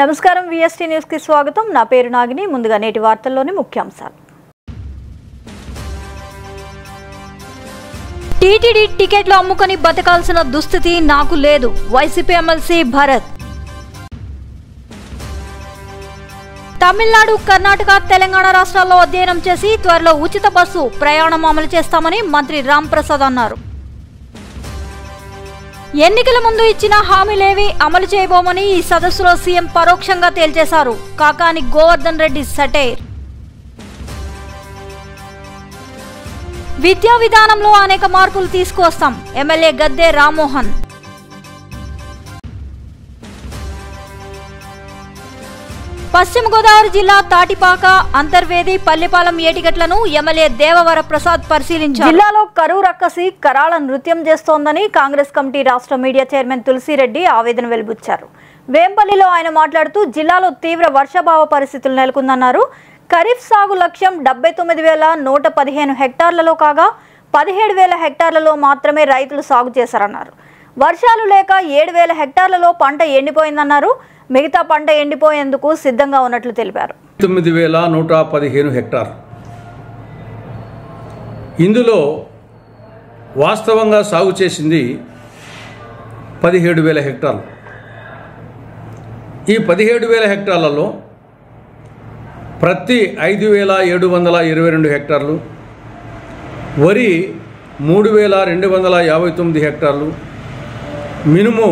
నమస్కారం VST news కి స్వాగతం. నా పేరు నాగిని. ముందుగా నేటి వార్తల్లోని ముఖ్యాంశాలు. టీటీడీ టికెట్లు అమ్ముకొని బతకాల్సిన దుస్థితి నాకు లేదు. వైసీపీ ఎమ్మెల్సీ భరత్. తమిళనాడు, కర్ణాటక, తెలంగాణ రాష్ట్రాల్లో అధ్యయనం చేసి త్వరలో ఉచిత బస్సు ప్రయాణం అమలు చేస్తామని మంత్రి రాంప్రసాద్ అన్నారు. ఎన్నికల ముందు ఇచ్చిన హామీలేవి అమలు చేయబోమని ఈ సదస్సులో సీఎం పరోక్షంగా తేల్చేశారు. కాకాని గోవర్ధన్ రెడ్డి సటైర్. విద్యా విధానంలో అనేక మార్పులు తీసుకువస్తాం. ఎమ్మెల్యే గద్దె రామ్మోహన్. పశ్చిమ గోదావరి జిల్లా తాటిపాక, అంతర్వేది, పల్లెపాలెం ఏటిగట్లను ఎమ్మెల్యే దేవవర ప్రసాద్ పరిశీలించారు. జిల్లాలో కరువు రక్కసి కరాళ నృత్యం చేస్తోందని కాంగ్రెస్ కమిటీ రాష్ట్ర మీడియా చైర్మన్ తులసిరెడ్డి ఆవేదన వెలిబుచ్చారు. వేంపల్లిలో ఆయన మాట్లాడుతూ జిల్లాలో తీవ్ర వర్షాభావ పరిస్థితులు నెలకొందన్నారు. ఖరీఫ్ సాగు లక్ష్యం 79,115 హెక్టార్లలో కాగా 17,000 హెక్టార్లలో మాత్రమే రైతులు సాగు చేశారన్నారు. వర్షాలు లేక 7,000 హెక్టార్లలో పంట ఎండిపోయిందన్నారు. మిగతా పంట ఎండిపోయేందుకు సిద్ధంగా ఉన్నట్లు తెలిపారు. 9,115 హెక్టార్. ఇందులో వాస్తవంగా సాగు చేసింది 17,000 హెక్టార్లు. ఈ 17,000 హెక్టార్లలో ప్రతి 5,722 హెక్టార్లు, వరి 3,259 హెక్టార్లు, మినుము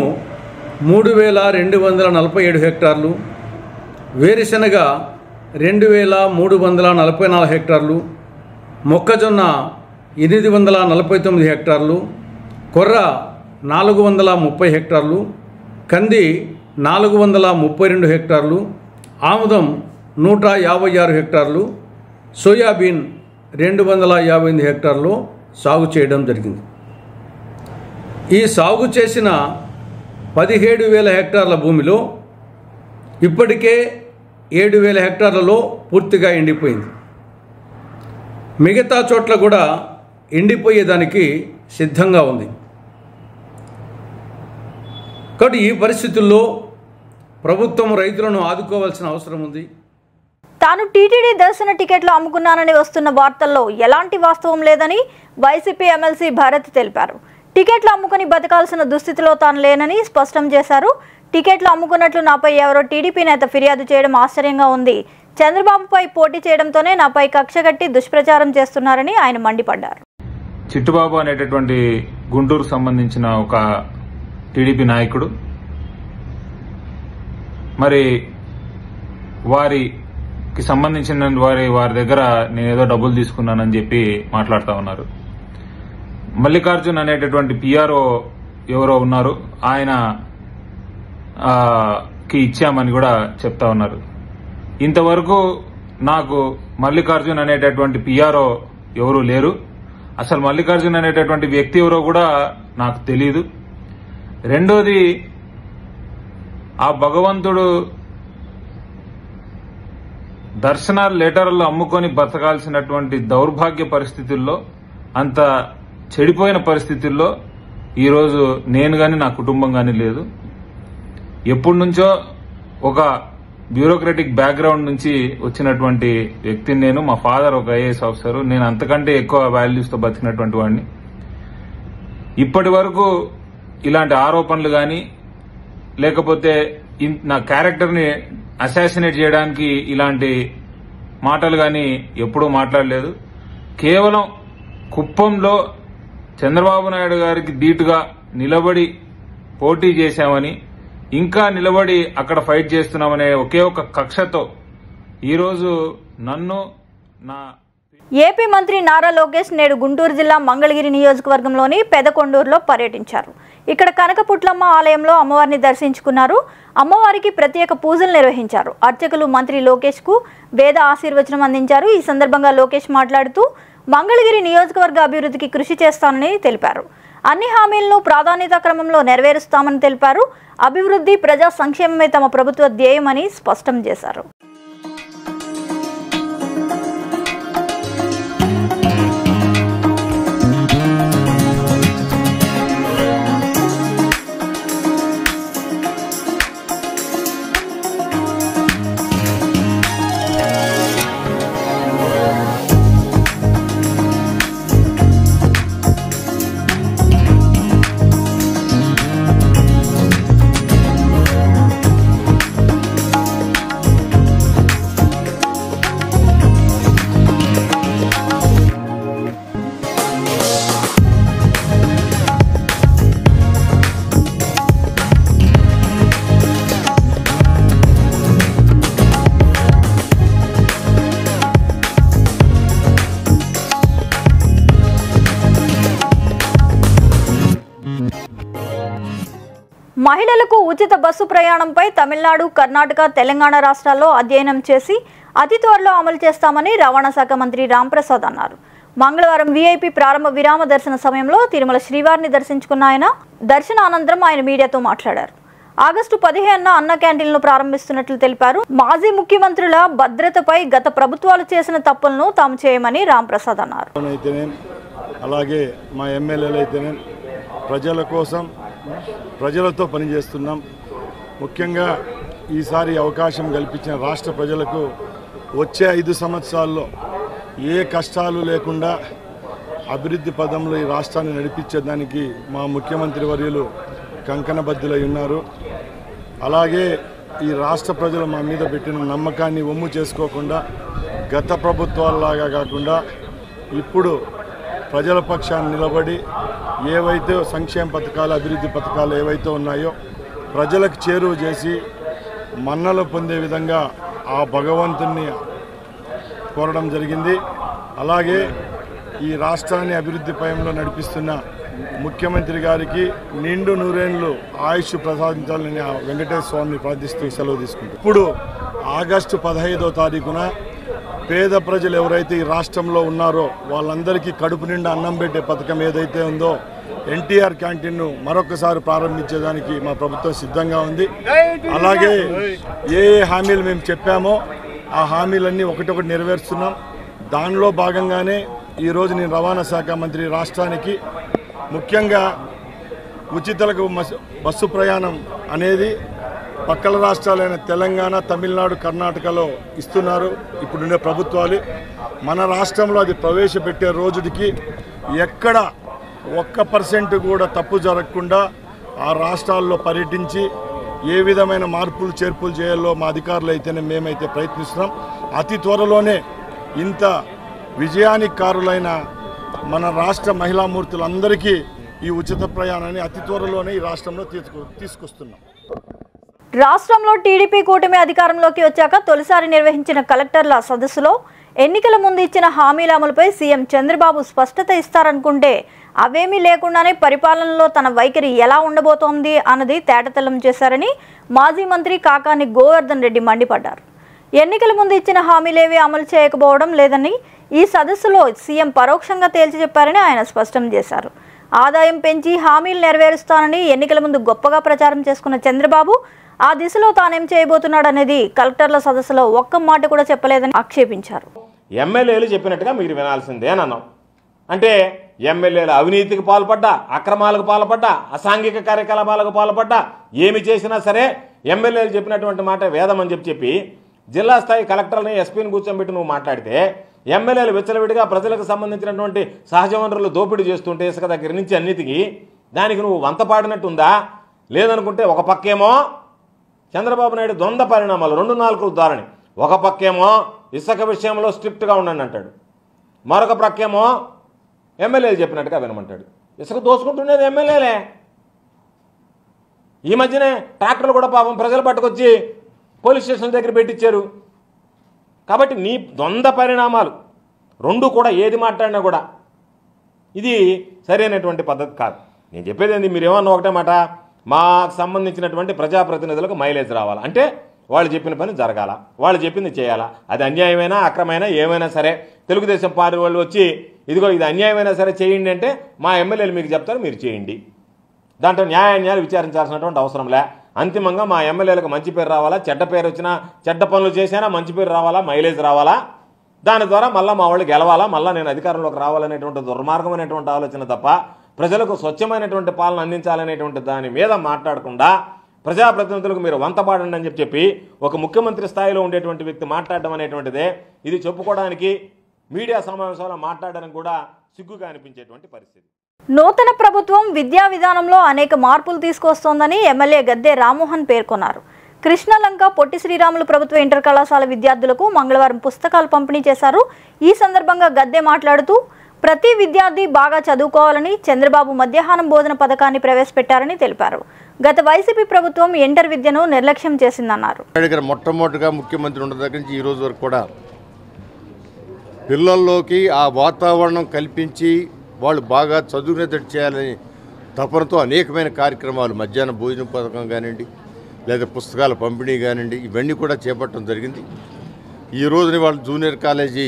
3,247 హెక్టార్లు, వేరుశనగ 2,344 హెక్టార్లు, మొక్కజొన్న 849 హెక్టార్లు, కొర్ర 430 హెక్టార్లు, కంది 432 హెక్టార్లు, ఆముదం 156 హెక్టార్లు, సోయాబీన్ 258 హెక్టార్లు సాగు చేయడం జరిగింది. ఈ సాగు చేసిన 17,000 హెక్టార్ల భూమిలో ఇప్పటికే 7,000 హెక్టార్లలో పూర్తిగా ఎండిపోయింది. మిగతా చోట్ల కూడా ఎండిపోయేదానికి సిద్ధంగా ఉంది. కాబట్టి ఈ పరిస్థితుల్లో ప్రభుత్వం రైతులను ఆదుకోవాల్సిన అవసరం ఉంది. తాను టీటీడీ దర్శన టికెట్లు అమ్ముకున్నానని వస్తున్న వార్తల్లో ఎలాంటి వాస్తవం లేదని వైసీపీ ఎమ్మెల్సీ భరత్ తెలిపారు. టికెట్లు అమ్ముకుని బతకాల్సిన దుస్థితిలో తాను లేనని స్పష్టం చేశారు. టికెట్లు అమ్ముకున్నట్లు నాపై ఎవరో టీడీపీ నేత ఫిర్యాదు చేయడం ఆశ్చర్యంగా ఉంది. చంద్రబాబుపై పోటీ చేయడంతోనే నాపై కక్షగట్టి దుష్ప్రచారం చేస్తున్నారని ఆయన మండిపడ్డారు. చిట్టుబాబు అనేటటువంటి గుంటూరు సంబంధించిన ఒక టీడీపీ నాయకుడు మరి వారికి సంబంధించిన వారి దగ్గర నేనేదో డబ్బులు తీసుకున్నానని చెప్పి మాట్లాడుతూ ఉన్నారు. మల్లికార్జున్ అనేటటువంటి పిఆర్ఓ ఎవరో ఉన్నారు, ఆయన కి ఇచ్చామని కూడా చెప్తా ఉన్నారు. ఇంతవరకు నాకు మల్లికార్జున్ అనేటటువంటి పిఆర్ఓ ఎవరూ లేరు. అసలు మల్లికార్జున్ అనేటటువంటి వ్యక్తి ఎవరో కూడా నాకు తెలియదు. రెండోది, ఆ భగవంతుడు దర్శనాలు లెటర్లు అమ్ముకొని బతకాల్సినటువంటి దౌర్భాగ్య పరిస్థితుల్లో, అంత చెడిపోయిన పరిస్థితుల్లో ఈరోజు నేను కానీ నా కుటుంబం కానీ లేదు. ఎప్పటి నుంచో ఒక బ్యూరోక్రటిక్ బ్యాక్గ్రౌండ్ నుంచి వచ్చినటువంటి వ్యక్తిని నేను. మా ఫాదర్ ఒక ఐఏఎస్ ఆఫీసర్. నేను అంతకంటే ఎక్కువ వాల్యూస్తో బతికినటువంటి వాడిని. ఇప్పటి వరకు ఇలాంటి ఆరోపణలు కానీ లేకపోతే నా క్యారెక్టర్ని అసాసినేట్ చేయడానికి ఇలాంటి మాటలు కానీ ఎప్పుడూ మాట్లాడలేదు. కేవలం కుప్పంలో చంద్రబాబు నాయుడు గారికి ధీటుగా నిలబడి పోటీ చేశామని, ఇంకా నిలబడి అక్కడ ఫైట్ చేస్తున్నామనే ఒకే ఒక కక్షతో ఈరోజు నన్ను ఏపీ మంత్రి నారా లోకేష్ నేడు గుంటూరు జిల్లా మంగళగిరి నియోజకవర్గంలోని పెదకొండూరులో పర్యటించారు. ఇక్కడ కనకపుట్లమ్మ ఆలయంలో అమ్మవారిని దర్శించుకున్నారు. అమ్మవారికి ప్రత్యేక పూజలు నిర్వహించారు. అర్చకులు మంత్రి లోకేష్ కు వేద ఆశీర్వచనం అందించారు. ఈ సందర్భంగా లోకేష్ మాట్లాడుతూ మంగళగిరి నియోజకవర్గ అభివృద్ధికి కృషి చేస్తానని తెలిపారు. అన్ని హామీలను ప్రాధాన్యత క్రమంలో నెరవేరుస్తామని తెలిపారు. అభివృద్ధి, ప్రజా సంక్షేమమే తమ ప్రభుత్వ ధ్యేయమని స్పష్టం చేశారు. మహిళలకు ఉచిత బస్సు ప్రయాణంపై తమిళనాడు, కర్ణాటక, తెలంగాణ రాష్ట్రాల్లో అధ్యయనం చేసి అతి త్వరలో అమలు చేస్తామని రవాణా శాఖ మంత్రి రాంప్రసాద్ అన్నారు. మంగళవారం వీఐపీ ప్రారంభ విరామ దర్శన సమయంలో తిరుమల శ్రీవారిని దర్శించుకున్న ఆయన దర్శనానంతరం ఆయన మీడియాతో మాట్లాడారు. ఆగస్టు 15న అన్న క్యాంటీన్లను ప్రారంభిస్తున్నట్లు తెలిపారు. మాజీ ముఖ్యమంత్రుల భద్రతపై గత ప్రభుత్వాలు చేసిన తప్పులను తాము చేయమని రాంప్రసాద్ అన్నారు. అలాగే మా ఎమ్మెల్యేలు అయితేనే ప్రజల కోసం ప్రజలతో పనిచేస్తున్నాం. ముఖ్యంగా ఈసారి అవకాశం కల్పించిన రాష్ట్ర ప్రజలకు వచ్చే 5 సంవత్సరాల్లో ఏ కష్టాలు లేకుండా అభివృద్ధి పదంలో ఈ రాష్ట్రాన్ని నడిపించేదానికి మా ముఖ్యమంత్రి వర్యులు కంకణబద్దులై ఉన్నారు. అలాగే ఈ రాష్ట్ర ప్రజలు మా మీద పెట్టిన నమ్మకాన్ని ఒమ్ము చేసుకోకుండా గత ప్రభుత్వాలలాగా కాకుండా ఇప్పుడు ప్రజల పక్షాన్ని నిలబడి ఏవైతే సంక్షేమ పథకాలు, అభివృద్ధి పథకాలు ఏవైతే ఉన్నాయో ప్రజలకు చేరువ చేసి మన్నలు పొందే విధంగా ఆ భగవంతుణ్ణి కోరడం జరిగింది. అలాగే ఈ రాష్ట్రాన్ని అభివృద్ధి పయంలో నడిపిస్తున్న ముఖ్యమంత్రి గారికి నిండు నూరేళ్లు ఆయుష్ ప్రసాదించాలని వెంకటేశ్వర స్వామిని ప్రార్థిస్తూ సెలవు తీసుకుంటాం. ఇప్పుడు ఆగస్టు 15వ తారీఖున పేద ప్రజలు ఎవరైతే ఈ రాష్ట్రంలో ఉన్నారో వాళ్ళందరికీ కడుపు నిండా అన్నం పెట్టే పథకం ఏదైతే ఉందో ఎన్టీఆర్ క్యాంటీన్ను మరొకసారి ప్రారంభించేదానికి మా ప్రభుత్వం సిద్ధంగా ఉంది. అలాగే ఏ హామీలు మేము చెప్పామో ఆ హామీలన్నీ ఒకటొకటి నెరవేరుస్తున్నాం. దానిలో భాగంగానే ఈరోజు నేను రవాణా శాఖ మంత్రి రాష్ట్రానికి ముఖ్యంగా ఉచితలకు బస్సు ప్రయాణం అనేది పక్కల రాష్ట్రాలైన తెలంగాణ, తమిళనాడు, కర్ణాటకలో ఇస్తున్నారు ఇప్పుడుండే ప్రభుత్వాలు. మన రాష్ట్రంలో అది ప్రవేశపెట్టే రోజుకి ఎక్కడ 1% కూడా తప్పు జరగకుండా ఆ రాష్ట్రాల్లో పర్యటించి ఏ విధమైన మార్పులు చేర్పులు చేయాలో మా అధికారులు అయితేనే మేమైతే ప్రయత్నిస్తున్నాం. అతి త్వరలోనే ఇంత విజయానికి కారులైన మన రాష్ట్ర మహిళామూర్తులందరికీ ఈ ఉచిత ప్రయాణాన్ని అతి త్వరలోనే ఈ రాష్ట్రంలో తీసుకొస్తున్నాం. రాష్ట్రంలో టీడీపీ కూటమి అధికారంలోకి వచ్చాక తొలిసారి నిర్వహించిన కలెక్టర్ల సదస్సులో ఎన్నికల ముందు ఇచ్చిన హామీల అమలుపై సీఎం చంద్రబాబు స్పష్టత ఇస్తారనుకుంటే అవేమీ లేకుండానే పరిపాలనలో తన వైఖరి ఎలా ఉండబోతోంది అన్నది తేటతెల్లం చేశారని మాజీ మంత్రి కాకాని గోవర్ధన్ రెడ్డి మండిపడ్డారు. ఎన్నికల ముందు ఇచ్చిన హామీలేవి అమలు చేయకపోవడం లేదని ఈ సదస్సులో సీఎం పరోక్షంగా తేల్చి చెప్పారని ఆయన స్పష్టం చేశారు. ఆదాయం పెంచి హామీలు నెరవేరుస్తానని ఎన్నికల ముందు గొప్పగా ప్రచారం చేసుకున్న చంద్రబాబు ఆ దిశలో తానేం చేయబోతున్నాడనేది కలెక్టర్ల సదస్సులో ఒక్క మాట కూడా చెప్పలేదని ఆక్షేపించారు. ఎమ్మెల్యేలు చెప్పినట్టుగా మీరు వినాల్సిందే అని అన్నాం. అంటే ఎమ్మెల్యేలు అవినీతికి పాల్పడ్డా, అక్రమాలకు పాల్పడ్డా, అసాంఘిక కార్యకలాపాలకు పాల్పడ్డా, ఏమి చేసినా సరే ఎమ్మెల్యేలు చెప్పినటువంటి మాట వేదం అని చెప్పి జిల్లా స్థాయి కలెక్టర్ని, ఎస్పీని కూర్చోబెట్టి నువ్వు మాట్లాడితే ఎమ్మెల్యేలు విచ్చలవిడిగా ప్రజలకు సంబంధించినటువంటి సహజ వనరులు దోపిడీ చేస్తుంటే ఇసుక దగ్గర నుంచి అన్నిటికీ దానికి నువ్వు వంత పాడినట్టుందా? లేదనుకుంటే ఒక పక్కేమో చంద్రబాబు నాయుడు ద్వంద్వ పరిణామాలు, 2 నాలుకలు ధోరణి. ఒక పక్కేమో ఇసుక విషయంలో స్ట్రిక్ట్గా ఉండండి అంటాడు, మరొక ప్రక్కేమో ఎమ్మెల్యేలు చెప్పినట్టుగా వినమంటాడు. ఇసుక దోసుకుంటుండేది ఎమ్మెల్యేలే. ఈ మధ్యనే ట్రాక్టర్లు కూడా పాపం ప్రజలు పట్టుకొచ్చి పోలీస్ స్టేషన్ దగ్గర పెట్టించారు. కాబట్టి నీ ద్వంద్వ పరిణామాలు 2 కూడా ఏది మాట్లాడినా కూడా ఇది సరైనటువంటి పద్ధతి కాదు. నేను చెప్పేది ఏంది, మీరేమన్నా ఒకటే మాట, మాకు సంబంధించినటువంటి ప్రజాప్రతినిధులకు మైలేజ్ రావాలి అంటే వాళ్ళు చెప్పిన పని జరగాల, వాళ్ళు చెప్పింది చేయాలా. అది అన్యాయమైనా అక్రమైనా ఏమైనా సరే తెలుగుదేశం పార్టీ వాళ్ళు వచ్చి ఇదిగో ఇది అన్యాయమైనా సరే చేయండి అంటే మా ఎమ్మెల్యేలు మీకు చెప్తారు, మీరు చేయండి. దాంట్లో న్యాయాన్యాయాలు విచారించాల్సినటువంటి అవసరంలే. అంతిమంగా మా ఎమ్మెల్యేలకు మంచి పేరు రావాలా, చెడ్డ పేరు వచ్చినా, చెడ్డ పనులు చేసినా మంచి పేరు రావాలా, మైలేజ్ రావాలా. దాని ద్వారా మళ్ళీ మా వాళ్ళు గెలవాలా, మళ్ళీ నేను అధికారంలోకి రావాలనేటువంటి దుర్మార్గమైనటువంటి ఆలోచన తప్ప ప్రజలకు స్వచ్ఛమైనటువంటి పాలన అందించాలనేటువంటి దాని మీద మాట్లాడకుండా ప్రజాప్రతినిధులకు మీరు వంతపాడండి అని చెప్పి ఒక ముఖ్యమంత్రి స్థాయిలో ఉండేటువంటి వ్యక్తి మాట్లాడడం అనేటువంటిదే ఇది చెప్పుకోవడానికి, మీడియా సమావేశంలో మాట్లాడడానికి కూడా సిగ్గుగా అనిపించేటువంటి పరిస్థితి. నూతన ప్రభుత్వం విద్యా విధానంలో అనేక మార్పులు తీసుకొస్తోందని ఎమ్మెల్యే గద్దె రామ్మోహన్ పేర్కొన్నారు. కృష్ణలంక పొట్టి శ్రీరాములు ప్రభుత్వ ఇంటర్ కళాశాల విద్యార్థులకు మంగళవారం పుస్తకాలు పంపిణీ చేశారు. ఈ సందర్భంగా గద్దె మాట్లాడుతూ ప్రతి విద్యార్థి బాగా చదువుకోవాలని చంద్రబాబు మధ్యాహ్నం భోజన పథకాన్ని ప్రవేశపెట్టారని తెలిపారు. గత వైసీపీ ప్రభుత్వం ఇంటర్ విద్యను నిర్లక్ష్యం చేసిందన్నారు. మొట్టమొదటిగా ముఖ్యమంత్రి ఉన్న దగ్గర నుంచి ఈ రోజు వరకు కూడా పిల్లల్లోకి ఆ వాతావరణం కల్పించి వాళ్ళు బాగా చదువుకునేటట్టు చేయాలని తపనతో అనేకమైన కార్యక్రమాలు మధ్యాహ్న భోజన పథకం కానివ్వండి, లేదా పుస్తకాల పంపిణీ కానివ్వండి, ఇవన్నీ కూడా చేపట్టడం జరిగింది. ఈ రోజున వాళ్ళ జూనియర్ కాలేజీ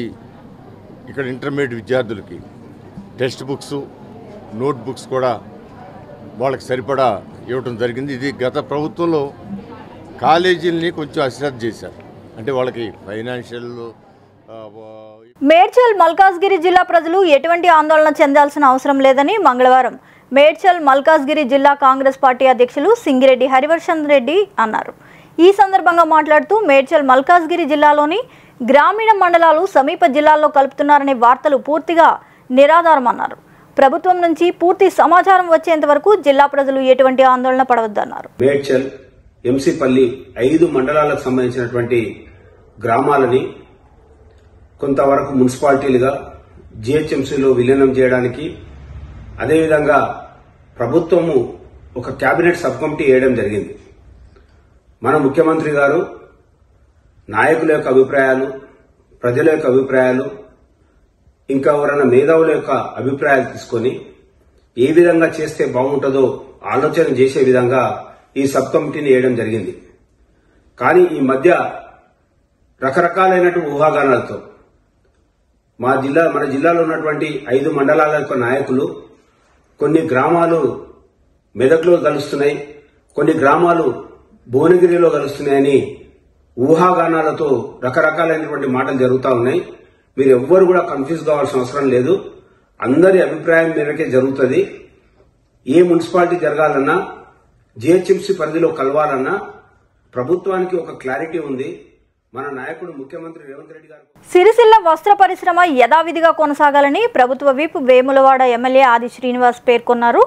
ఇక్కడ ఇంటర్మీడియట్ విద్యార్థులకి టెక్స్ట్ బుక్స్, నోట్ బుక్స్ కూడా వాళ్ళకి సరిపడా ఇవ్వటం జరిగింది. ఇది గత ప్రభుత్వంలో కాలేజీలని కొంచెం అశ్రద్ధ చేశారు, అంటే వాళ్ళకి ఫైనాన్షియల్. మేడ్చల్ మల్కాజ్గిరి జిల్లా ప్రజలు ఎటువంటి ఆందోళన చెందాల్సిన అవసరం లేదని మంగళవారం మేడ్చల్ మల్కాజ్గిరి జిల్లా కాంగ్రెస్ పార్టీ అధ్యక్షులు సింగిరెడ్డి హరివర్షన్ రెడ్డి అన్నారు. ఈ సందర్భంగా మాట్లాడుతూ మేడ్చల్ మల్కాజ్గిరి జిల్లాలోని గ్రామీణ మండలాలు సమీప జిల్లాల్లో కలుపుతున్నారనే వార్తలు పూర్తిగా నిరాధారమన్నారు. ప్రభుత్వం నుంచి పూర్తి సమాచారం వచ్చేంత వరకు జిల్లా ప్రజలు ఎటువంటి ఆందోళన పడవద్దన్నారు. మేడ్చల్, ఎంసీపల్లి 5 మండలాలకు సంబంధించినటువంటి గ్రామాలని కొంతవరకు మున్సిపాలిటీలుగా జిహెచ్ఎంసీలో విలీనం చేయడానికి, అదేవిధంగా ప్రభుత్వము ఒక కేబినెట్ సబ్ కమిటీ వేయడం జరిగింది. మన ముఖ్యమంత్రి గారు నాయకుల యొక్క అభిప్రాయాలు, ప్రజల యొక్క అభిప్రాయాలు, ఇంకా ఎవరైనా మేధావుల యొక్క అభిప్రాయాలు తీసుకొని ఏ విధంగా చేస్తే బాగుంటుందో ఆలోచన చేసే విధంగా ఈ సబ్ కమిటీని వేయడం జరిగింది. కానీ ఈ మధ్య రకరకాలైనటువంటి ఊహాగానాలతో మన జిల్లాలో ఉన్నటువంటి 5 మండలాల యొక్క నాయకులు కొన్ని గ్రామాలు మెదక్లో కలుస్తున్నాయి, కొన్ని గ్రామాలు భువనగిరిలో కలుస్తున్నాయని ఊహాగానాలతో రకరకాలైనటువంటి మాటలు జరుగుతూ ఉన్నాయి. మీరు ఎవ్వరు కూడా కన్ఫ్యూజ్ కావాల్సిన అవసరం లేదు. అందరి అభిప్రాయం మేరకే జరుగుతుంది. ఏ మున్సిపాలిటీ జరగాలన్నా, జిహెచ్ఎంసీ పరిధిలో కలవాలన్నా ప్రభుత్వానికి ఒక క్లారిటీ ఉంది. మన నాయకుడు ముఖ్యమంత్రి రేవంత్ రెడ్డి గారు సిరిసిల్ల వస్త్ర పరిశ్రమ యథావిధిగా కొనసాగాలని ప్రభుత్వ విప్ వేములవాడ ఎమ్మెల్యే ఆది శ్రీనివాస్ పేర్కొన్నారు.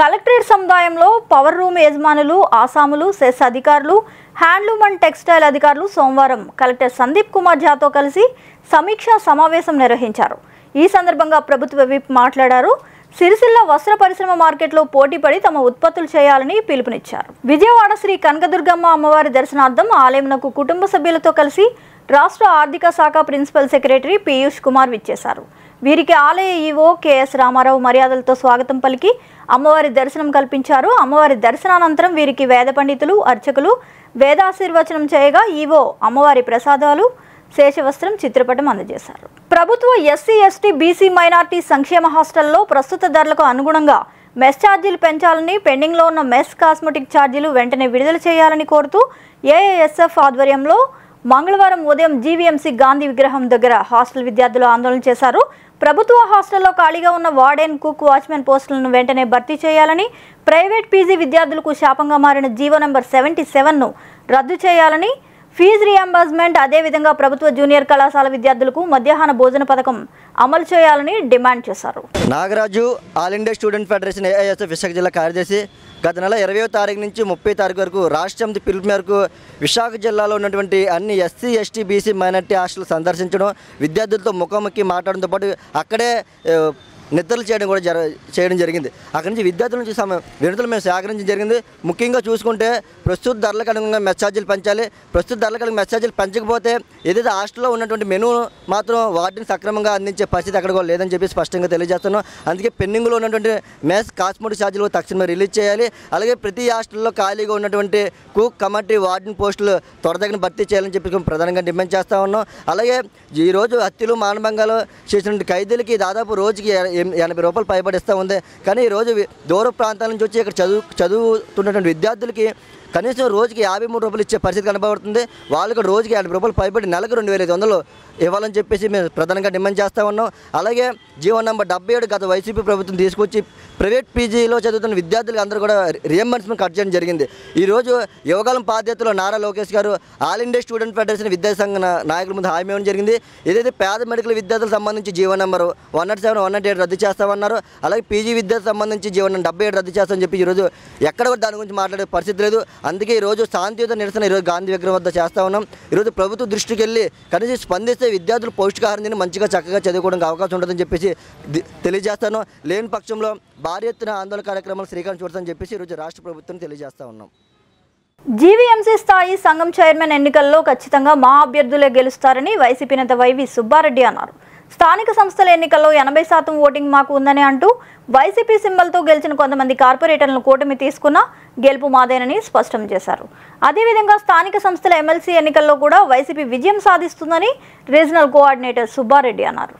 కలెక్టరేట్ సముదాయంలో పవర్ రూమ్ యజమానులు, ఆసాములు, సెస్ అధికారులు, హ్యాండ్లూమ్ అండ్ టెక్స్టైల్ అధికారులు సోమవారం కలెక్టర్ సందీప్ కుమార్ ఝాతో కలిసి సమీక్షా సమావేశం నిర్వహించారు. ఈ సందర్భంగా ప్రభుత్వ విప్ మాట్లాడారు. సిరిసిల్ల వస్త్ర పరిశ్రమ మార్కెట్లో పోటీపడి తమ ఉత్పత్తులు చేయాలని పిలుపునిచ్చారు. విజయవాడ శ్రీ కనకదుర్గమ్మ అమ్మవారి దర్శనార్థం ఆలయంనకు కుటుంబ సభ్యులతో కలిసి రాష్ట్ర ఆర్థిక శాఖ ప్రిన్సిపల్ సెక్రటరీ పీయూష్ కుమార్ విచ్చేశారు. వీరికి ఆలయ ఈవో కెఎస్ రామారావు మర్యాదలతో స్వాగతం పలికి అమ్మవారి దర్శనం కల్పించారు. అమ్మవారి దర్శనానంతరం వీరికి వేద పండితులు, అర్చకులు వేదాశీర్వచనం చేయగా ఈవో అమ్మవారి ప్రసాదాలు, శేషవస్త్రం, చిత్రపటం అందజేశారు. ప్రభుత్వ ఎస్సీ, ఎస్టీ, బీసీ, మైనార్టీ సంక్షేమ హాస్టల్లో ప్రస్తుత ధరలకు అనుగుణంగా మెస్ ఛార్జీలు పెంచాలని, పెండింగ్లో ఉన్న మెస్ కాస్మెటిక్ ఛార్జీలు వెంటనే విడుదల చేయాలని కోరుతూ ఏఐఎస్ఎఫ్ ఆధ్వర్యంలో మంగళవారం ఉదయం జీవీఎంసీ గాంధీ విగ్రహం దగ్గర హాస్టల్ విద్యార్థులు ఆందోళన చేశారు. ప్రభుత్వ హాస్టల్లో ఖాళీగా ఉన్న వార్డెన్, కుక్, వాచ్మెన్ పోస్టులను వెంటనే భర్తీ చేయాలని, ప్రైవేట్ పీజీ విద్యార్థులకు శాపంగా మారిన జీవో నెంబర్ 77ను రద్దు చేయాలని, ఫీజు రియంబర్స్మెంట్, అదేవిధంగా ప్రభుత్వ జూనియర్ కళాశాల విద్యార్థులకు మధ్యాహ్న భోజన పథకం అమలు చేయాలని డిమాండ్ చేశారు. Nagaraju, all India student federation AISF Visakha జిల్లా కార్యదర్శి గత నెల 20వ తారీఖు నుంచి 30వ తారీఖు వరకు రాష్ట్ర సమితి పిలుపు మేరకు విశాఖ జిల్లాలో ఉన్నటువంటి అన్ని SC, ST, BC, minority hostel సందర్శించడం, విద్యార్థులతో ముఖాముఖి మాట్లాడడంతో పాటు అక్కడే నిద్రలు చేయడం జరిగింది. అక్కడి నుంచి విద్యార్థుల నుంచి వినతులు మేము సేకరించడం జరిగింది. ముఖ్యంగా చూసుకుంటే ప్రస్తుత ధరలకు అనుగుణంగా మెస్ ఛార్జీలు పెంచాలి. ప్రస్తుత ధరలకు మెస్ ఛార్జీలు పెంచకపోతే ఏదైతే హాస్టల్లో ఉన్నటువంటి మెనూ మాత్రం వాటిని సక్రమంగా అందించే పరిస్థితి అక్కడ కూడా లేదని చెప్పి స్పష్టంగా తెలియజేస్తున్నాం. అందుకే పెండింగ్లో ఉన్నటువంటి మెస్ కాస్మెటిక్ ఛార్జీలు తక్షణమే రిలీజ్ చేయాలి. అలాగే ప్రతి హాస్టల్లో ఖాళీగా ఉన్నటువంటి కుక్, కమిటీ, వార్డెన్ పోస్టులు త్వరతగిన భర్తీ చేయాలని చెప్పి ప్రధానంగా డిమాండ్ చేస్తూ ఉన్నాం. అలాగే ఈరోజు హత్యలు, మానభంగాలు చేసినటువంటి ఖైదీలకి దాదాపు రోజుకి 80 రూపాయలు పైబడిస్తూ ఉంది. కానీ ఈరోజు దూర ప్రాంతాల నుంచి వచ్చి ఇక్కడ చదువుతున్నటువంటి విద్యార్థులకి కనీసం రోజుకి 53 రూపాయలు ఇచ్చే పరిస్థితి కనబడుతుంది. వాళ్ళకి రోజుకి 80 రూపాయలు పైబడి నెలకు 2500 ఇవ్వాలని చెప్పేసి మేము ప్రధానంగా డిమాండ్ చేస్తూ ఉన్నాం. అలాగే జీవో నెంబర్ 77 గత వైసీపీ ప్రభుత్వం తీసుకొచ్చి ప్రైవేట్ పీజీలో చదువుతున్న విద్యార్థులకు అందరూ కూడా రియంబర్స్మెంట్ కట్ చేయడం జరిగింది. ఈరోజు యువకాలం బాధ్యతలో నారా లోకేష్ గారు ఆల్ ఇండియా స్టూడెంట్ ఫెడరేషన్ విద్యాసంఘ నాయకుల ముందు హామీ ఇవ్వడం జరిగింది. ఏదైతే పేద మెడికల్ విద్యార్థులకు సంబంధించి జీవో నెంబర్ 107, 108 రద్దు చేస్తామన్నారు. అలాగే పీజీ విద్యార్థులకు సంబంధించి జీవో నెంబర్ 77 రద్దు చేస్తామని చెప్పి ఈరోజు ఎక్కడ కూడా దాని గురించి మాట్లాడే పరిస్థితి లేదు. అందుకే ఈరోజు శాంతియుత నిరసన ఈరోజు గాంధీ విగ్రహం వద్ద చేస్తూ ఉన్నాం. ఈరోజు ప్రభుత్వ దృష్టికి వెళ్ళి కనీసం స్పందిస్తే విద్యార్థులు పౌష్టికాహారం తిని మంచిగా చక్కగా చదువుకోవడానికి అవకాశం ఉంటుందని చెప్పేసి తెలియజేస్తాను. లేని పక్షంలో భారీ ఎత్తున ఆందోళన కార్యక్రమాలు శ్రీకారం చుడతామని చెప్పేసి ఈరోజు రాష్ట్ర ప్రభుత్వం తెలియజేస్తా ఉన్నాం. జీవీఎంసీ స్థాయి సంఘం చైర్మన్ ఎన్నికల్లో ఖచ్చితంగా మా అభ్యర్థులే గెలుస్తారని వైసీపీ నేత వైవి సుబ్బారెడ్డి అన్నారు. స్థానిక సంస్థల ఎన్నికల్లో 80% ఓటింగ్ మాకు ఉందని అంటూ వైసీపీ సింబల్తో గెలిచిన కొంతమంది కార్పొరేటర్లను కూటమి తీసుకున్న గెలుపు మాదేనని స్పష్టం చేశారు. అదేవిధంగా స్థానిక సంస్థల ఎమ్మెల్సీ ఎన్నికల్లో కూడా వైసీపీ విజయం సాధిస్తుందని రీజనల్ కోఆర్డినేటర్ సుబ్బారెడ్డి అన్నారు.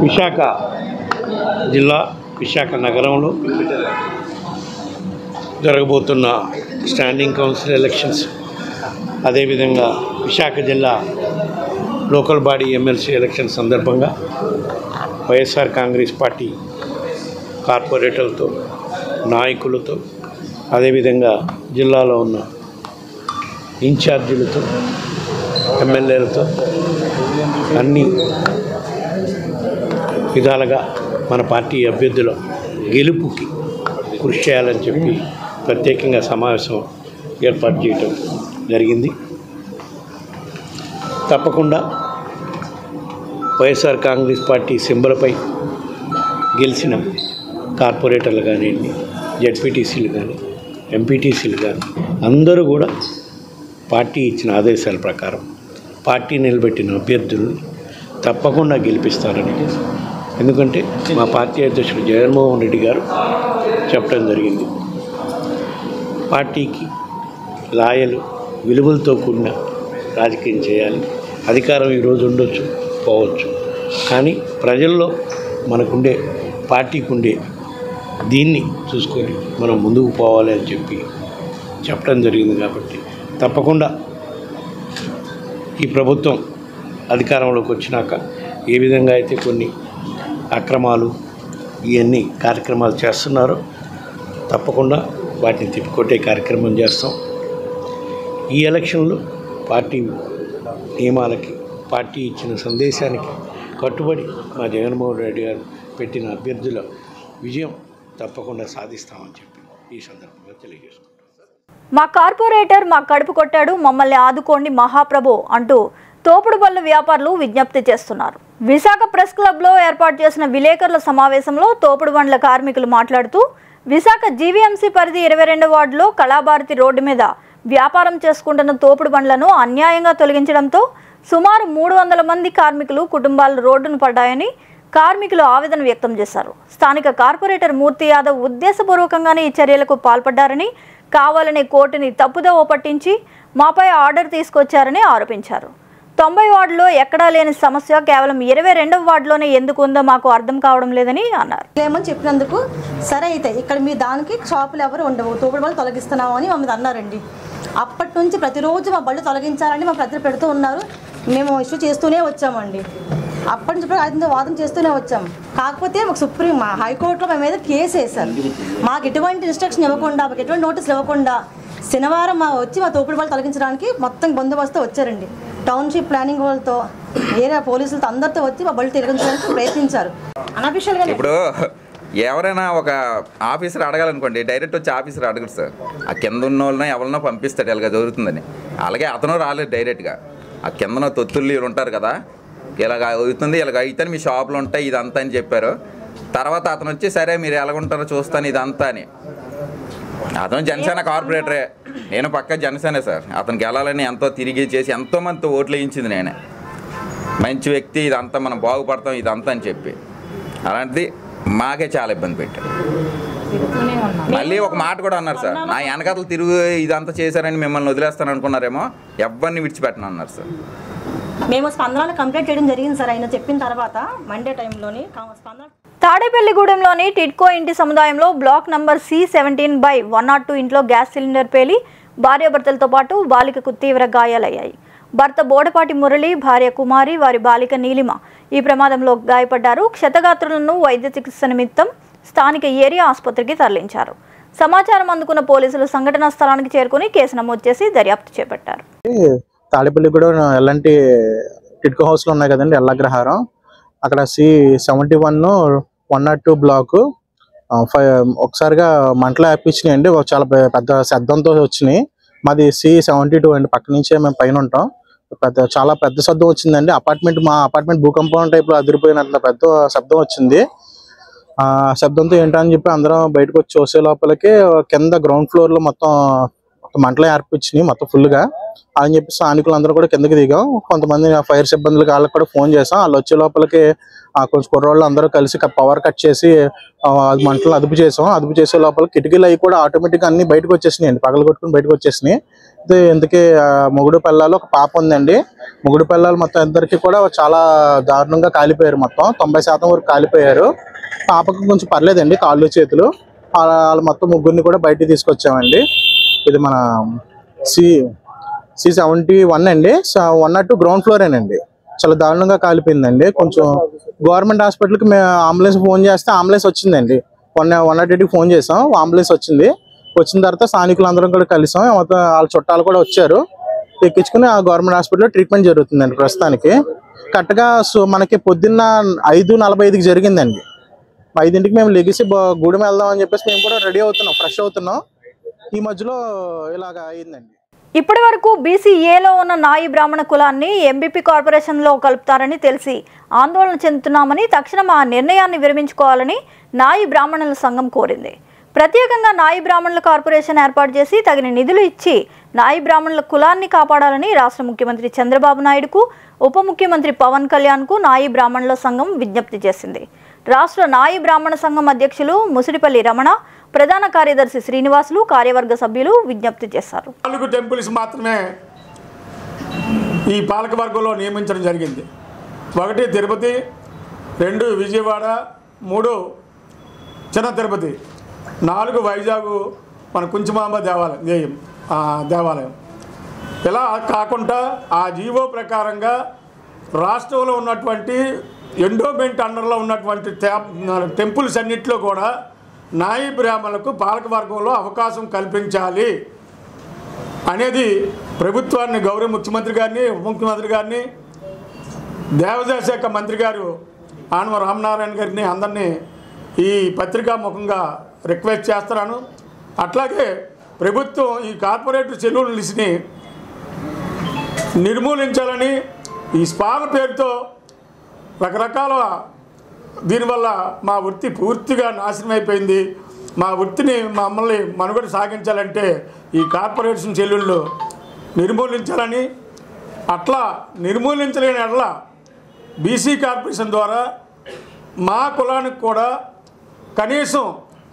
విశాఖ జిల్లా విశాఖ నగరంలో జరగబోతున్న స్టాండింగ్ కౌన్సిల్ ఎలక్షన్స్, అదేవిధంగా విశాఖ జిల్లా లోకల్ బాడీ ఎమ్మెల్సీ ఎలక్షన్ సందర్భంగా వైఎస్ఆర్ కాంగ్రెస్ పార్టీ కార్పొరేటర్లతో, నాయకులతో, అదేవిధంగా జిల్లాలో ఉన్న ఇన్ఛార్జీలతో, ఎమ్మెల్యేలతో అన్ని విధాలుగా మన పార్టీ అభ్యర్థుల గెలుపుకి కృషి చేయాలని చెప్పి ప్రత్యేకంగా సమావేశం ఏర్పాటు చేయడం జరిగింది. తప్పకుండా వైఎస్ఆర్ కాంగ్రెస్ పార్టీ సింబల్పై గెలిచిన కార్పొరేటర్లు కానివ్వండి, జెడ్పీటీసీలు కానీ, ఎంపీటీసీలు కానీ అందరూ కూడా పార్టీ ఇచ్చిన ఆదేశాల ప్రకారం పార్టీ నిలబెట్టిన అభ్యర్థులను తప్పకుండా గెలిపిస్తారని, ఎందుకంటే మా పార్టీ అధ్యక్షుడు జగన్మోహన్ రెడ్డి గారు చెప్పడం జరిగింది. పార్టీకి లాయలు విలువలతో కూడిన రాజకీయం చేయాలి. అధికారం ఈరోజు ఉండొచ్చు, పోవచ్చు, కానీ ప్రజల్లో మనకుండే పార్టీకి ఉండే దీన్ని చూసుకొని మనం ముందుకు పోవాలి అని చెప్పి చెప్పడం జరిగింది. కాబట్టి తప్పకుండా ఈ ప్రభుత్వం అధికారంలోకి వచ్చినాక ఏ విధంగా అయితే కొన్ని అక్రమాలు ఇవన్నీ కార్యక్రమాలు చేస్తున్నారో తప్పకుండా వాటిని తిప్పికొట్టే కార్యక్రమం చేస్తాం. ఈ ఎలక్షన్లో పార్టీ నియమాలకి, పార్టీ ఇచ్చిన సందేశానికి కట్టుబడి మా జగన్మోహన్ రెడ్డి గారు పెట్టిన అభ్యర్థుల విజయం తప్పకుండా సాధిస్తామని చెప్పి ఈ సందర్భంగా తెలియజేసుకుంటాం. మా కార్పొరేటర్ మా కడుపు కొట్టాడు, మమ్మల్ని ఆదుకోండి మహాప్రభు అంటూ తోపుడు బళ్ళు వ్యాపారులు విజ్ఞప్తి చేస్తున్నారు. విశాఖ ప్రెస్ క్లబ్లో ఏర్పాటు చేసిన విలేకరుల సమావేశంలో తోపుడు బండ్ల కార్మికులు మాట్లాడుతూ విశాఖ జీవీఎంసీ పరిధి 22 వార్డులో కళాభారతి రోడ్డు మీద వ్యాపారం చేసుకుంటున్న తోపుడు బండ్లను అన్యాయంగా తొలగించడంతో సుమారు 300 మంది కార్మికులు కుటుంబాలు రోడ్డును పడ్డాయని కార్మికులు ఆవేదన వ్యక్తం చేశారు. స్థానిక కార్పొరేటర్ మూర్తి యాదవ్ ఉద్దేశపూర్వకంగానే ఈ చర్యలకు పాల్పడ్డారని, కావాలనే కోర్టుని తప్పుదోవ పట్టించి మాపై ఆర్డర్ తీసుకొచ్చారని ఆరోపించారు. 90 వార్డులో ఎక్కడా లేని సమస్య కేవలం 22వ వార్డులోనే ఎందుకు ఉందో మాకు అర్థం కావడం లేదని అన్నారు. ఏమని చెప్పినందుకు సరే అయితే ఇక్కడ మీ దానికి షాపులు ఎవరు ఉండవు, తోపుడు బళ్ళు తొలగిస్తున్నాము అని మమ్మల్ని అన్నారండి. అప్పటి నుంచి ప్రతిరోజు మా బళ్ళు తొలగించాలని మా ప్రజలు పెడుతూ ఉన్నారు. మేము ఇష్యూ చేస్తూనే వచ్చామండి. అప్పటి నుంచి అయితే వాదన చేస్తూనే వచ్చాం. కాకపోతే మాకు సుప్రీం హైకోర్టులో మేము మీద కేసు వేశారు. మాకు ఎటువంటి ఇన్స్ట్రక్షన్ ఇవ్వకుండా, మాకు ఎటువంటి నోటీసులు ఇవ్వకుండా శనివారం వచ్చి మా తోపుడు బళ్ళు తొలగించడానికి మొత్తం బందోబస్తు వచ్చారండి. టౌన్షిప్ ప్లానింగ్ వాళ్ళతో, ఏరియా పోలీసులతో అందరితో వచ్చి మా బళ్ళు తొలగించడానికి ప్రయత్నించారు. అనఫిషియల్గా ఇప్పుడు ఎవరైనా ఒక ఆఫీసర్ అడగాలనుకోండి, డైరెక్ట్ వచ్చి ఆఫీసర్ అడగడు సార్. ఆ కింద ఉన్న వాళ్ళని ఎవరినో పంపిస్తాడు ఇలాగ జరుగుతుందని. అలాగే అతను రాలేదు డైరెక్ట్గా. ఆ కిందన తొత్తుళ్ళు ఉంటారు కదా, ఇలాగ అవుతుంది, ఇలాగ అయితే మీ షాపులు ఉంటాయి ఇదంతా అని చెప్పారు. తర్వాత అతను వచ్చి సరే మీరు ఎలాగుంటారో చూస్తాను ఇదంతా అని. అతను జనసేన కార్పొరేటరే, నేను పక్క జనసేనే సార్. అతనికి వెళ్ళాలని ఎంతో తిరిగి చేసి ఎంతోమందితో ఓట్లు వేయించింది నేనే. మంచి వ్యక్తి, ఇదంతా మనం బాగుపడతాం ఇదంతా అని చెప్పి, అలాంటిది మాకే చాలా ఇబ్బంది పెట్టారు. మళ్ళీ ఒక మాట కూడా అన్నారు సార్, నా వెనకతలు తిరుగు ఇదంతా చేశారని మిమ్మల్ని వదిలేస్తాను అనుకున్నారేమో, ఎవరిని విడిచిపెట్టను అన్నారు సార్. మేము స్పందనలో కంప్లైంట్ చేయడం జరిగింది సార్. ఆయన చెప్పిన తర్వాత మండే టైంలోని స్పందన తాడేపల్లిగూడెంలోని టిడ్కో ఇంటి సముదాయంలో బ్లాక్ నంబర్ C17/102 ఇంట్లో గ్యాస్ సిలిండర్ పేలి భార్యాభర్తలతో పాటు బాలికకు తీవ్ర గాయాలయ్యాయి. భర్త బోడపాటి మురళి, భార్య కుమారి, వారి బాలిక నీలిమ ఈ ప్రమాదంలో గాయపడ్డారు. క్షతగాత్రులను వైద్య చికిత్స నిమిత్తం స్థానిక ఏరియా ఆసుపత్రికి తరలించారు. సమాచారం అందుకున్న పోలీసులు సంఘటనా స్థలానికి చేరుకుని కేసు నమోదు చేసి దర్యాప్తు చేపట్టారు. తాడేపల్లిగూడెం ఎలాంటి టిడ్కో హౌస్లో ఉన్నాయి కదండి, ఎల్లగ్రహారం, అక్కడ C71/102 బ్లాకు ఒకసారిగా మంటలు వ్యాపించినాయండి. చాలా పెద్ద శబ్దంతో వచ్చినాయి. మాది C72 అండి, పక్క నుంచే మేము పైన ఉంటాం. చాలా పెద్ద శబ్దం వచ్చిందండి. మా అపార్ట్మెంట్ భూకంపం టైప్లో అదిరిపోయినంత పెద్ద శబ్దం వచ్చింది. ఆ శబ్దంతో ఏంటని చెప్పి అందరం బయటకు వచ్చి చూసే లోపలికి కింద గ్రౌండ్ ఫ్లోర్లో మొత్తం మంటలు ఏర్పించినాయి మొత్తం ఫుల్గా అని చెప్పి స్థానికులు అందరూ కూడా కిందకి దిగాం. కొంతమంది ఫైర్ సిబ్బందులకు వాళ్ళకి కూడా ఫోన్ చేసాం. వాళ్ళు వచ్చే లోపలికి కొంచెం కుర్రోళ్ళు అందరూ కలిసి పవర్ కట్ చేసి మంటలు అదుపు చేసాం. అదుపు చేసే లోపల కిటికీలు అవి కూడా ఆటోమేటిక్గా అన్ని బయటకు వచ్చేసినాయి, పగలు కొట్టుకుని బయటకు వచ్చేసినాయి. ఇందుకే మొగుడు పిల్లలు ఒక పాప ఉందండి. మొగుడు పిల్లలు మొత్తం ఇద్దరికి కూడా చాలా దారుణంగా కాలిపోయారు. మొత్తం 90% వరకు కాలిపోయారు. పాపకు కొంచెం పర్లేదండి, కాళ్ళు చేతులు. వాళ్ళు మొత్తం ముగ్గురిని కూడా బయటికి తీసుకొచ్చామండి. ఇది మన C71 అండి, 102 గ్రౌండ్ ఫ్లోరేనండి. చాలా దారుణంగా కాలిపోయిందండి. కొంచెం గవర్నమెంట్ హాస్పిటల్కి మేము అంబులెన్స్ ఫోన్ చేస్తే అంబులెన్స్ వచ్చిందండి. 108కి ఫోన్ చేసాం, అంబులెన్స్ వచ్చింది. వచ్చిన తర్వాత స్థానికులు అందరం కూడా కలిసాం. మొత్తం వాళ్ళ చుట్టాలు కూడా వచ్చారు. ఎక్కించుకుని ఆ గవర్నమెంట్ హాస్పిటల్లో ట్రీట్మెంట్ జరుగుతుందండి ప్రస్తుతానికి. కరెక్ట్గా మనకి పొద్దున్న 5:45కి జరిగిందండి. 5ంటికి మేము లెగిసి గూడెం వెళ్దాం అని చెప్పేసి మేము కూడా రెడీ అవుతున్నాం, ఫ్రెష్ అవుతున్నాం. ఈ మధ్యలో ఇలాగ అయిందండి. ఇప్పటి వరకు బీసీఏలో ఉన్న నాయి బ్రాహ్మణ కులాన్ని ఎంబీపీ కార్పొరేషన్లో కలుపుతారని తెలిసి ఆందోళన చెందుతున్నామని, తక్షణం ఆ నిర్ణయాన్ని విరమించుకోవాలని నాయి బ్రాహ్మణుల సంఘం కోరింది. ప్రత్యేకంగా నాయి బ్రాహ్మణుల కార్పొరేషన్ ఏర్పాటు చేసి తగిన నిధులు ఇచ్చి నాయి బ్రాహ్మణుల కులాన్ని కాపాడాలని రాష్ట్ర ముఖ్యమంత్రి చంద్రబాబు నాయుడుకు, ఉప ముఖ్యమంత్రి పవన్ కళ్యాణ్కు నాయి బ్రాహ్మణుల సంఘం విజ్ఞప్తి చేసింది. రాష్ట్ర నాయి బ్రాహ్మణ సంఘం అధ్యక్షులు ముసిరిపల్లి రమణ, ప్రధాన కార్యదర్శి శ్రీనివాసులు, కార్యవర్గ సభ్యులు విజ్ఞప్తి చేశారు. 4 టెంపుల్స్ మాత్రమే ఈ పాలకవర్గంలో నియమించడం జరిగింది. 1 తిరుపతి, 2 విజయవాడ, 3 చిన్న తిరుపతి, 4 వైజాగ్ మన కుంచుమాంబ దేవాలయం. ఇలా కాకుండా ఆ జీవో ప్రకారంగా రాష్ట్రంలో ఉన్నటువంటి ఎండోమెంట్ అండర్లో ఉన్నటువంటి టెంపుల్స్ అన్నింటిలో కూడా నాయి బ్రాహ్మణులకు పాలకవర్గంలో అవకాశం కల్పించాలి అనేది ప్రభుత్వాన్ని, గౌరవ ముఖ్యమంత్రి గారిని, ఉప ముఖ్యమంత్రి గారిని, దేవాదాయ శాఖ మంత్రి గారు ఆనవ రామనారాయణ గారిని అందరినీ ఈ పత్రికా ముఖంగా రిక్వెస్ట్ చేస్తున్నాను. అట్లాగే ప్రభుత్వం ఈ కార్పొరేట్ షెడ్యూల్ లిస్ట్ని నిర్మూలించాలని, ఈ స్పాల పేరుతో రకరకాల దీనివల్ల మా వృత్తి పూర్తిగా నాశనం అయిపోయింది. మా వృత్తిని మమ్మల్ని మనుగడ సాగించాలంటే ఈ కార్పొరేషన్ చెల్లుళ్ళు నిర్మూలించాలని, అట్లా నిర్మూలించలేని అట్లా బీసీ కార్పొరేషన్ ద్వారా మా కులానికి కూడా కనీసం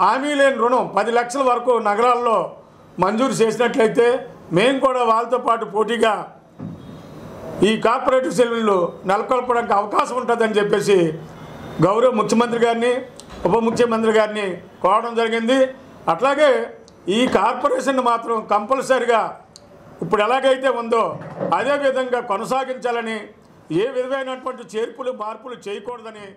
హామీ లేని రుణం 10 లక్షల వరకు నగరాల్లో మంజూరు చేసినట్లయితే మేము కూడా వాళ్ళతో పాటు పోటీగా ఈ కార్పొరేటివ్ సెల్లులు నెలకొల్పడానికి అవకాశం ఉంటుందని చెప్పేసి గౌరవ ముఖ్యమంత్రి గారిని, ఉప ముఖ్యమంత్రి గారిని కోరడం జరిగింది. అట్లాగే ఈ కార్పొరేషన్ మాత్రం కంపల్సరిగా ఇప్పుడు ఎలాగైతే ఉందో అదే విధంగా కొనసాగించాలని, ఏ విధమైనటువంటి చేర్పులు మార్పులు చేయకూడదని.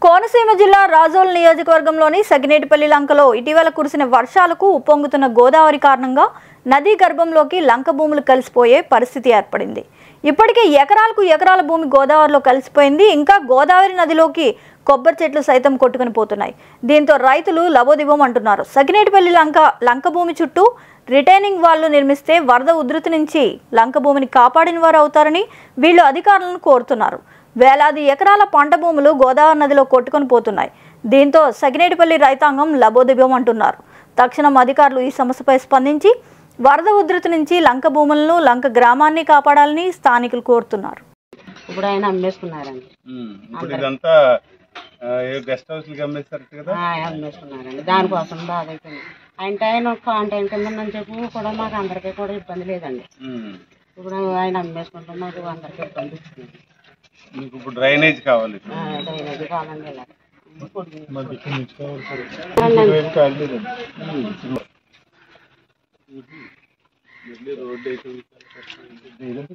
కోనసీమ జిల్లా రాజోల్ నియోజకవర్గంలోని సగినేటిపల్లి లంకలో ఇటీవల కురిసిన వర్షాలకు ఉప్పొంగుతున్న గోదావరి కారణంగా నదీ గర్భంలోకి లంక భూములు కలిసిపోయే పరిస్థితి ఏర్పడింది. ఇప్పటికే ఎకరాలకు ఎకరాల భూమి గోదావరిలో కలిసిపోయింది. ఇంకా గోదావరి నదిలోకి కొబ్బరి చెట్లు సైతం కొట్టుకుని పోతున్నాయి. దీంతో రైతులు లబోదిబోం అంటున్నారు. సగినేటిపల్లి లంక భూమి చుట్టూ రిటైనింగ్ వాళ్లు నిర్మిస్తే వరద ఉధృతి నుంచి లంక భూమిని కాపాడిన వారు అవుతారని వీళ్ళు అధికారులను కోరుతున్నారు. వేలాది ఎకరాల పంట భూములు గోదావరి నదిలో కొట్టుకొని పోతున్నాయి. దీంతో సగినేటిపల్లి రైతాంగం లబోదిబోం అంటున్నారు. తక్షణం అధికారులు ఈ సమస్యపై స్పందించి వరద ఉధృతి నుంచి లంక భూములను, లంక గ్రామాన్ని కాపాడాలని స్థానికులు కోరుతున్నారు. ఇప్పుడు ఆయన అమ్మేసుకున్నారండి. ఇదంతా గెస్ట్ హౌస్ అమ్మేసుకున్నారండి. దానికోసం బాధ అయిపోయింది. ఆయన కాంటైన్ కింద అని చెప్పి కూడా మాకు అందరికీ కూడా ఇబ్బంది లేదండి. ఇప్పుడు ఆయన అమ్మేసుకుంటాం, మాకు అందరికీ ఇబ్బంది ఇస్తుంది. మీకు ఇప్పుడు డ్రైనేజ్ కావాలి. డ్రైనేజ్ కావాలండి. ఇలా రోడ్డు అయితే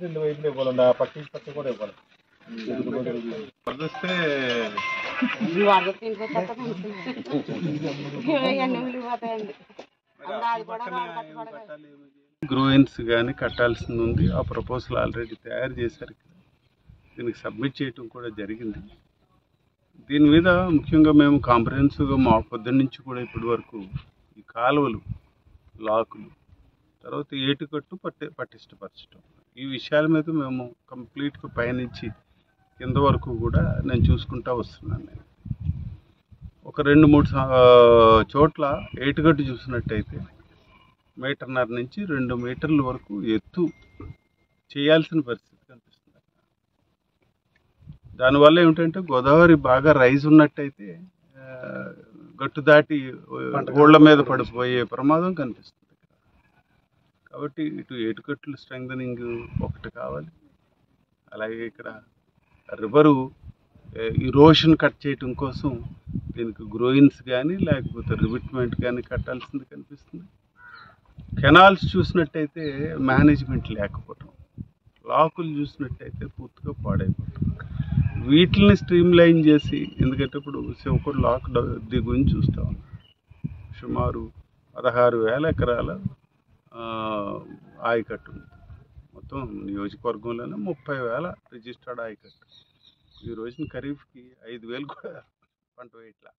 2 వైపులు ఇవ్వాలండి. ఆ పక్క పక్క కూడా ఇవ్వాలి. వస్తే గ్రోయిన్స్ కానీ కట్టాల్సింది ఉంది. ఆ ప్రపోజల్ ఆల్రెడీ తయారు చేశారు. దీనికి సబ్మిట్ చేయటం కూడా జరిగింది. దీని మీద ముఖ్యంగా మేము కాంప్రహెన్సివ్గా మా పొద్దున్న నుంచి కూడా ఇప్పటి వరకు ఈ కాలువలు, లాకులు, తర్వాత ఏటుకట్టు పటిష్టపరచడం, ఈ విషయాల మీద మేము కంప్లీట్గా పయనించి కింద వరకు కూడా నేను చూసుకుంటూ వస్తున్నాను. నేను ఒక 2-3 చోట్ల ఏటుగట్టు చూసినట్టయితే మీటర్న్నర నుంచి 2 మీటర్ల వరకు ఎత్తు చేయాల్సిన పరిస్థితి కనిపిస్తుంది. దానివల్ల ఏమిటంటే గోదావరి బాగా రైజ్ ఉన్నట్టయితే గట్టు దాటి ఊళ్ళ మీద పడిపోయే ప్రమాదం కనిపిస్తుంది. కాబట్టి ఇటు ఏటుకట్లు స్ట్రెంగ్థనింగ్ ఒకటి కావాలి, అలాగే ఇక్కడ రివరు ఇరోషన్ కట్ చేయటం కోసం దీనికి గ్రోయిన్స్ కానీ లేకపోతే రివిట్మెంట్ కానీ కట్టాల్సింది కనిపిస్తుంది. కెనాల్స్ చూసినట్టయితే మేనేజ్మెంట్ లేకపోవటం, లాకులు చూసినట్టయితే పూర్తిగా పాడైపోవటం, వీటిని స్ట్రీమ్ లైన్ చేసి, ఎందుకంటే ఇప్పుడు శివకోట లాక్ దిగుని చూస్తూ ఉన్నాం. సుమారు 16,000 ఎకరాల ఆయకట్టు ఉంది. మొత్తం నియోజకవర్గంలోనే 30,000 రిజిస్టర్డ్ ఆయకట్టు. ఈ రోజున ఖరీఫ్కి 5,000 కూడా పంట వేయట్లా.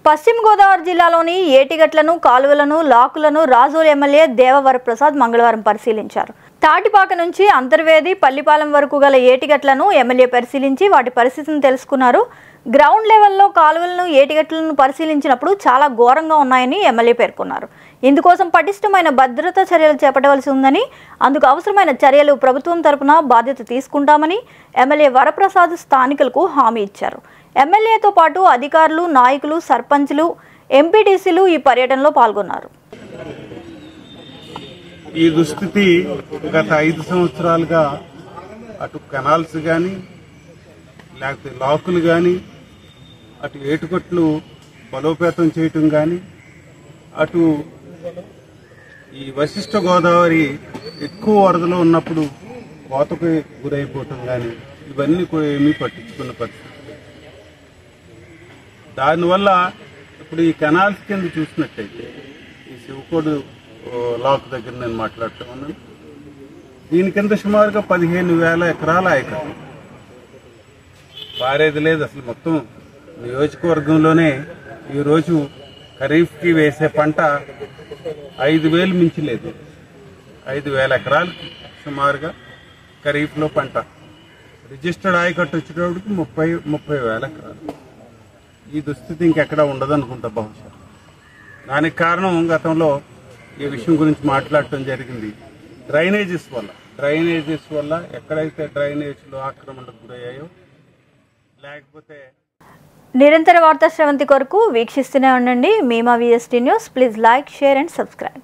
పశ్చిమ గోదావరి జిల్లాలోని ఏటిగట్లను, కాలువలను, లాకులను రాజోలు ఎమ్మెల్యే దేవవరప్రసాద్ మంగళవారం పరిశీలించారు. తాటిపాక నుంచి అంతర్వేది, పల్లిపాలెం వరకు గల ఏటిగట్లను ఎమ్మెల్యే పరిశీలించి వాటి పరిస్థితిని తెలుసుకున్నారు. గ్రౌండ్ లెవెల్లో కాలువలను, ఏటిగట్లను పరిశీలించినప్పుడు చాలా ఘోరంగా ఉన్నాయని ఎమ్మెల్యే పేర్కొన్నారు. ఇందుకోసం పటిష్టమైన భద్రతా చర్యలు చేపట్టవలసి ఉందని, అందుకు అవసరమైన చర్యలు ప్రభుత్వం తరపున బాధ్యత తీసుకుంటామని ఎమ్మెల్యే వరప్రసాద్ స్థానికులకు హామీ ఇచ్చారు. ఎమ్మెల్యేతో పాటు అధికారులు, నాయకులు, సర్పంచ్లు, ఎంపీటీసీలు ఈ పర్యటనలో పాల్గొన్నారు. ఈ దుస్థితి గత 5 సంవత్సరాలుగా అటు కెనాల్స్ కానీ లేకపోతే లాకులు కానీ, అటు ఏటుకట్లు బలోపేతం చేయటం కానీ, అటు ఈ వశిష్ఠ గోదావరి ఎక్కువ వరదలో ఉన్నప్పుడు కోతకు గురైపోవటం కానీ, ఇవన్నీ ఏమీ పట్టించుకున్న పరిస్థితి. దానివల్ల ఇప్పుడు ఈ కెనాల్స్ కింద చూసినట్టయితే ఈ శివకోడు లాక్ దగ్గర నేను మాట్లాడుతూ ఉన్నాను. దీని కింద సుమారుగా 15,000 ఎకరాల ఆయకట్టు, పారేది లేదు అసలు. మొత్తం నియోజకవర్గంలోనే ఈరోజు ఖరీఫ్కి వేసే పంట 5,000 మించి లేదు. 5,000 ఎకరాలకి సుమారుగా ఖరీఫ్లో పంట. రిజిస్టర్డ్ ఆయకట్టు వచ్చేటప్పటికి 30,000 ఎకరాలు. ఈ దుస్థితి ఇంకెక్కడ ఉండదు అనుకుంటా బహుశా. దానికి కారణం గతంలో ఈ విషయం గురించి మాట్లాడటం జరిగింది. డ్రైనేజెస్ వల్ల ఎక్కడైతే డ్రైనేజ్లు ఆక్రమణకు గురయ్యాయో, లేకపోతే నిరంతర వార్తా శ్రవంతి కొరకు వీక్షిస్తూనే ఉండండి మీమా VST news. Please like, share and subscribe.